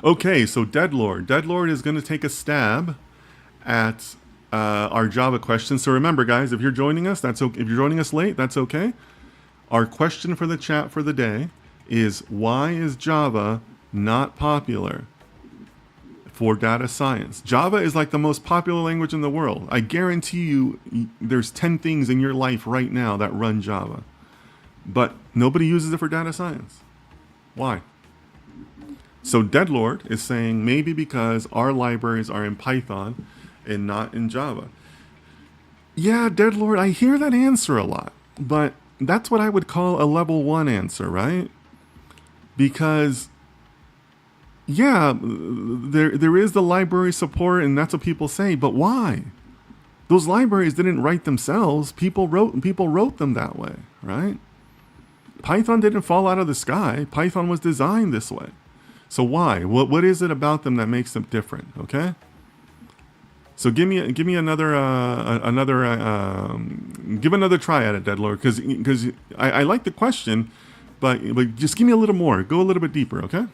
Okay, so Deadlord. Deadlord is going to take a stab at our Java question. So remember, guys, if you're joining us, that's okay. If you're joining us late, that's okay. Our question for the chat for the day is, why is Java not popular for data science? Java is like the most popular language in the world. I guarantee you there's 10 things in your life right now that run Java. But nobody uses it for data science. Why? So Deadlord is saying maybe because our libraries are in Python and not in Java. Yeah, Deadlord, I hear that answer a lot, but that's what I would call a level 1 answer, right? Because yeah, there is the library support, and that's what people say, but why? Those libraries didn't write themselves. People wrote them that way, right? Python didn't fall out of the sky. Python was designed this way. So why? What is it about them that makes them different? Okay. So give me another give another try at it, Deadlord, because I like the question, but just give me a little more. Go a little bit deeper, okay?